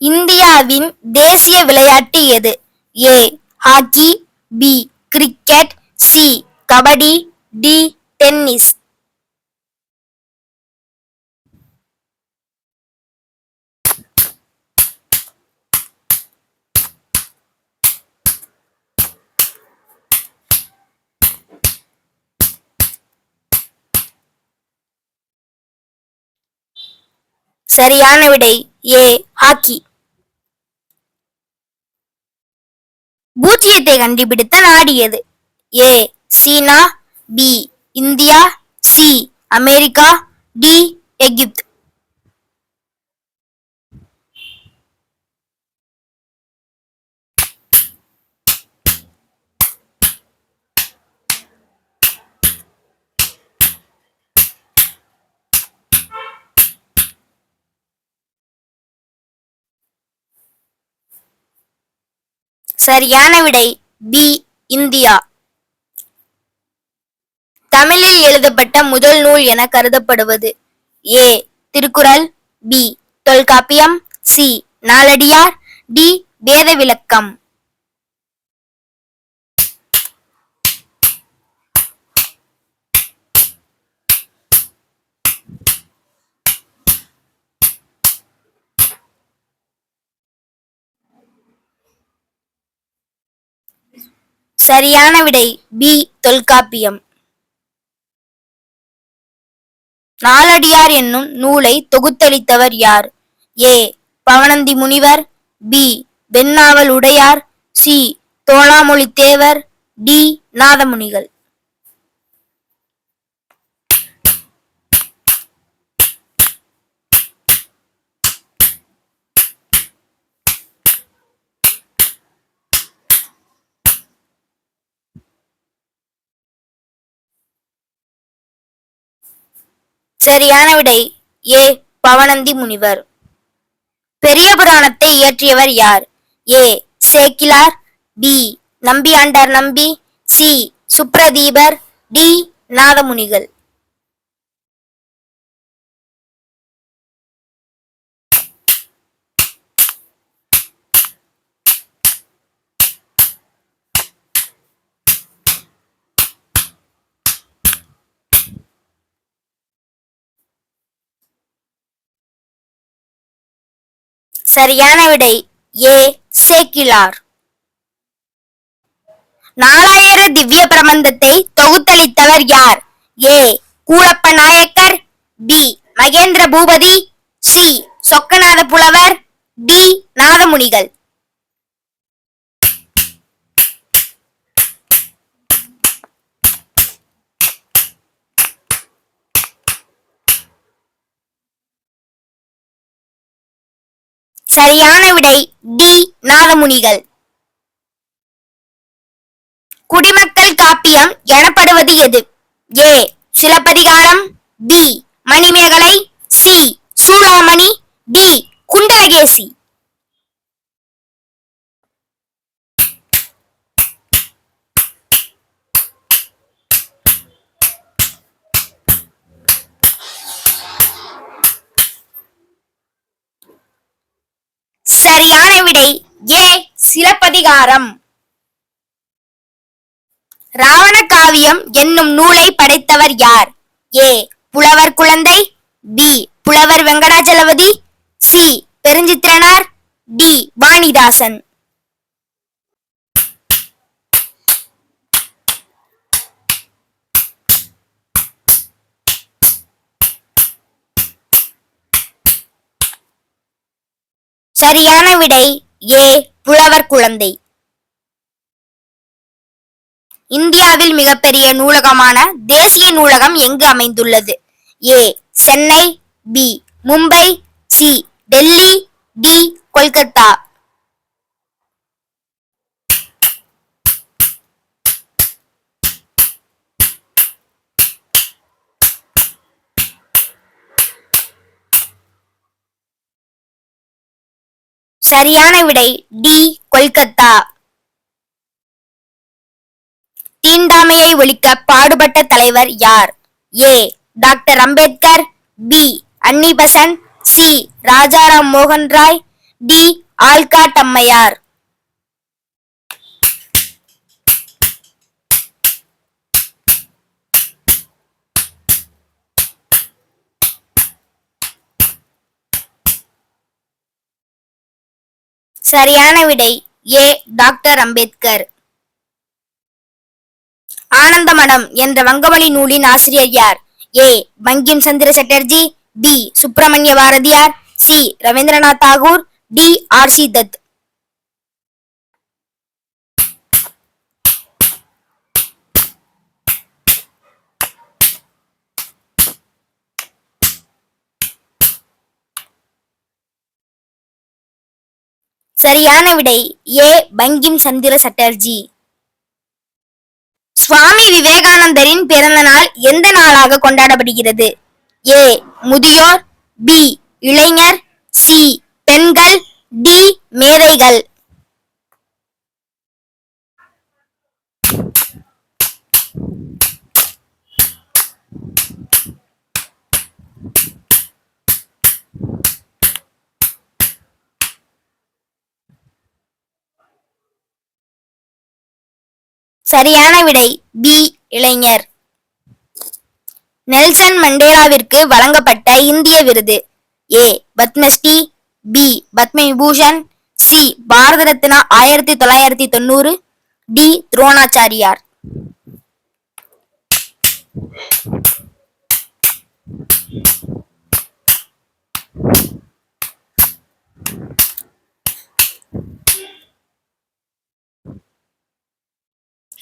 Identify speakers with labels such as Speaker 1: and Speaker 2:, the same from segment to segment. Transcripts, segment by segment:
Speaker 1: இந்தியாவின் தேசிய விளையாட்டு எது? A hockey, B cricket, C kabaddi, D tennis. சரியான விடை ஏ ஹாக்கி. பூஜ்ஜியத்தை கண்டுபிடித்த நாடு எது? A China, B India, C America, D Egypt. சரியான விடை பி இந்தியா. தமிழில் எழுதப்பட்ட முதல் நூல் என கருதப்படுவது? A Thirukkural, B Tolkappiyam, C Naladiyar, D Veda Vilakkam. சரியான விடை பி தொல்காப்பியம். நாலடியார் என்னும் நூலை தொகுத்தளித்தவர் யார்? ஏ பவணந்தி முனிவர், பி வெண்ணாவல் உடையார், சி தோளாமொழி தேவர், டி நாதமுனிகள். சரியான விடை ஏ பவணந்தி முனிவர். பெரிய புராணத்தை இயற்றியவர் யார்? ஏ சேக்கிலார், பி நம்பியாண்டார் நம்பி, சி சுப்ரதீபர், டி நாதமுனிகள். சரியான விடை ஏ சேக்கிலார். நாலாயிர திவ்ய பிரபந்தத்தை தொகுத்தளித்தவர் யார்? ஏ கூழப்ப நாயக்கர், பி மகேந்திர பூபதி, சி சொக்கநாத புலவர், டி நாதமுனிகள். சரியான விடை டி நாதமுனிகள். குடிமக்கள் காப்பியம் எனப்படுவது எது? A Silappatikaram, B Manimekalai, C Soolamani, D Kundalakesi. சரியான விடை ஏ சிலப்பதிகாரம். ராவண காவியம் என்னும் நூலை படைத்தவர் யார்? ஏ புலவர் குழந்தை, பி புலவர் வெங்கடாஜலபதி, சி பெருஞ்சித்திரனார், டி வாணிதாசன். சரியான விடை ஏ புலவர் குழந்தை. இந்தியாவில் மிகப்பெரிய நூலகமான தேசிய நூலகம் எங்கு அமைந்துள்ளது? A Chennai, B Mumbai, C Delhi, D Kolkata. சரியான விடை டி கொல்கத்தா. தீண்டாமையை ஒழிக்க பாடுபட்ட தலைவர் யார்? A doctor Ambedkar, B Annie Besant, C Rajaram மோகன் ராய், டி ஆல்காட் அம்மையார். சரியான விடை ஏ டாக்டர் அம்பேத்கர். ஆனந்தமடம் என்ற வங்கமணி நூலின் ஆசிரியர் யார்? A Bankim Chandra Chatterjee, B Subramania Bharathiyar, C Rabindranath Tagore, D R C. Dutt. சரியான விடை ஏ பங்கிம் சந்திர சட்டர்ஜி. சுவாமி விவேகானந்தரின் பிறந்த நாள் எந்த நாளாக கொண்டாடப்படுகிறது? ஏ முதியோர், பி இளைஞர், சி பெண்கள், டி மேதைகள். சரியான விடை பி இளைஞர். நெல்சன் மண்டேலாவிற்கு வழங்கப்பட்ட இந்திய விருது? ஏ Padmashri, B Padma Vibhushan, C Bharat Ratna 1990, D Dronacharya.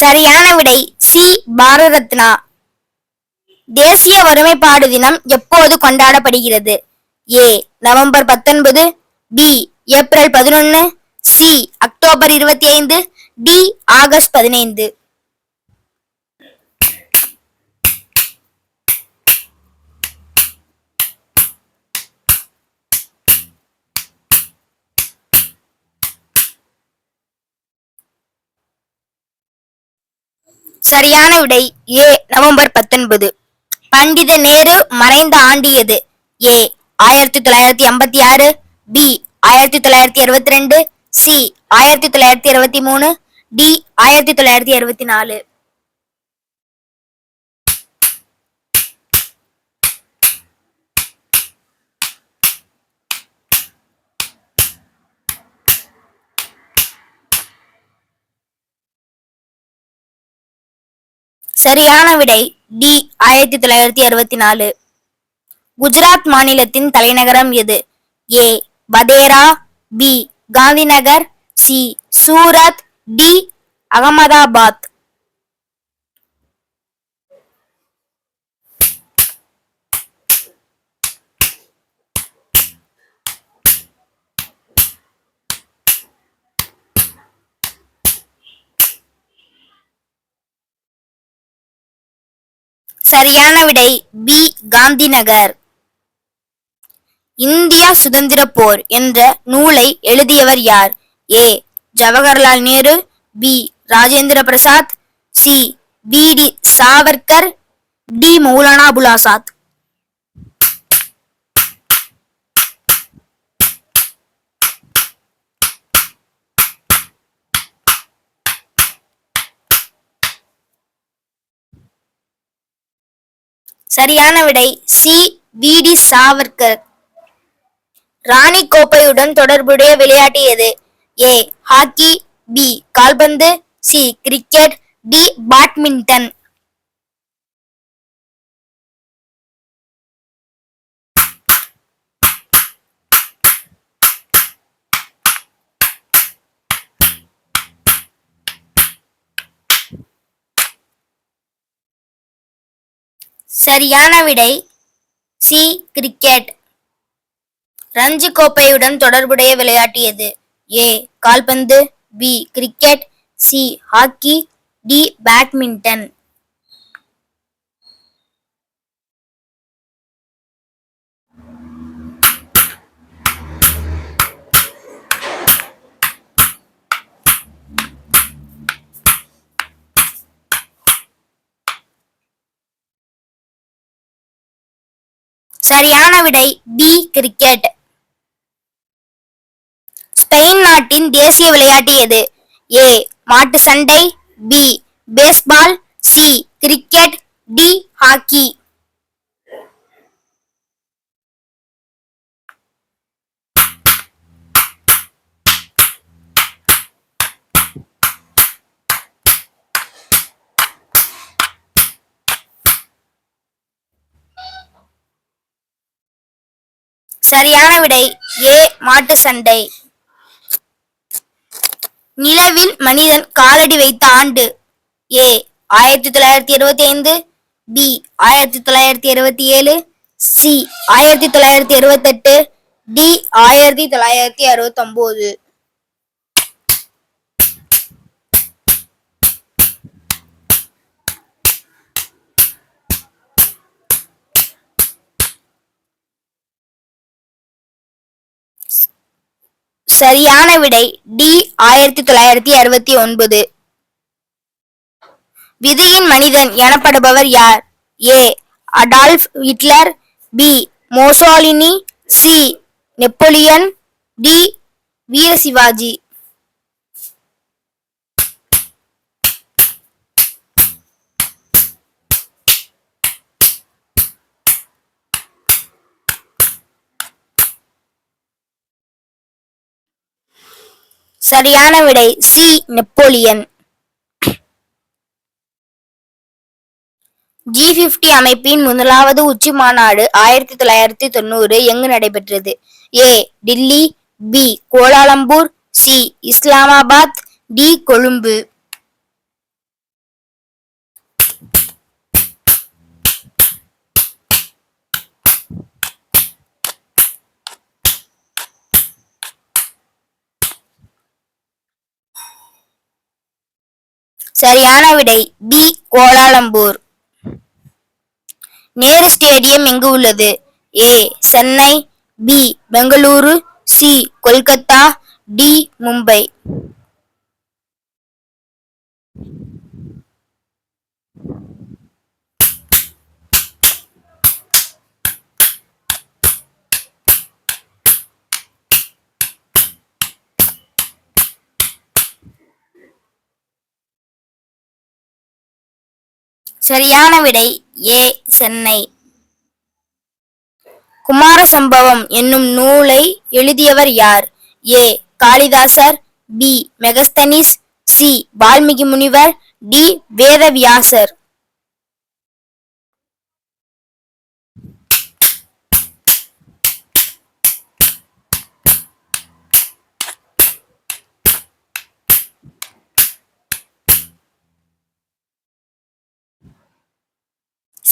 Speaker 1: சரியான விடை சி பாரத ரத்னா. தேசிய ஒருமைப்பாடு தினம் எப்போது கொண்டாடப்படுகிறது? A November 19, B April 11, C October 25, D August 15. சரியான விடை ஏ நவம்பர் 19. பண்டித நேரு மறைந்த ஆண்டு எது? A 1956, B 1962, C 1963, D 1964. சரியான விடை டி 1964. குஜராத் மாநிலத்தின் தலைநகரம் எது? A Vadera, B Gandhinagar, C Surat, D Ahmedabad. சரியான விடை பி காந்திநகர். இந்தியா சுதந்திர போர் என்ற நூலை எழுதியவர் யார்? A Jawaharlal Nehru, B Rajendra Prasad, C V D. Savarkar, D Maulana Abul Azad. சரியான விடை சி வி.டி. சாவர்கர். ராணி கோப்பையுடன் தொடர்புடைய விளையாட்டு எது? ஏ ஹாக்கி, பி கால்பந்து, சி கிரிக்கெட், டி பேட்மிண்டன். சரியான விடை சி கிரிக்கெட். ரஞ்சி கோப்பையுடன் தொடர்புடைய விளையாட்டு எது? ஏ கால்பந்து, B cricket, C hockey, D badminton. சரியான விடை பி கிரிக்கெட். ஸ்பெயின் நாட்டின் தேசிய விளையாட்டு எது? ஏ மாட்டு சண்டை, B baseball, C cricket, D hockey. சரியான விடை ஏ மாட்டு சண்டை. நிலவில் மனிதன் காலடி வைத்த ஆண்டு? A 1925, B 1927, C 1968, D 1969. சரியான விடை டி 1969. விதியின் மனிதன் எனப்படுபவர் யார்? A Adolf Hitler, B Mussolini, C Napoleon, D Veer Shivaji. சரியான விடை சி நெப்போலியன். G50 அமைப்பின் முதலாவது உச்சி மாநாடு 1990 எங்கு நடைபெற்றது? A Delhi, B Kuala Lumpur, C Islamabad, D Colombo. சரியான விடை பி கோலாலம்பூர். நேரு ஸ்டேடியம் எங்கு உள்ளது? A Chennai, B Bengaluru, C Kolkata, D Mumbai. சரியான விடை ஏ சென்னை. குமார சம்பவம் என்னும் நூலை எழுதியவர் யார்? A Kalidasa, B Megasthenes, C Valmiki முனிவர், டி வேதவியாசர்.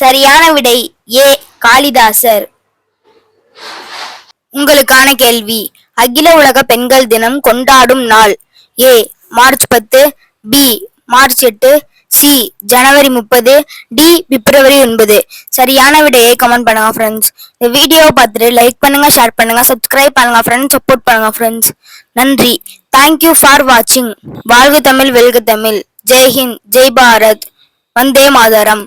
Speaker 1: சரியான விடை ஏ காளிதாசர். உங்களுக்கான கேள்வி, அகில உலக பெண்கள் தினம் கொண்டாடும் நாள்? ஏ மார்ச் 10, பி மார்ச் 8, சி ஜனவரி 30, டி பிப்ரவரி 9. சரியான விடையை கமெண்ட் பண்ணுங்க ஃப்ரெண்ட்ஸ். இந்த வீடியோவை பார்த்துட்டு லைக் பண்ணுங்க, ஷேர் பண்ணுங்க, சப்ஸ்கிரைப் பண்ணுங்க ஃப்ரெண்ட்ஸ், சப்போர்ட் பண்ணுங்க ஃப்ரெண்ட்ஸ். நன்றி. தேங்க்யூ ஃபார் வாட்சிங். வாழ்க தமிழ், வெல்க தமிழ். ஜெய் ஹிந்த், ஜெய் பாரத், வந்தே மாதரம்.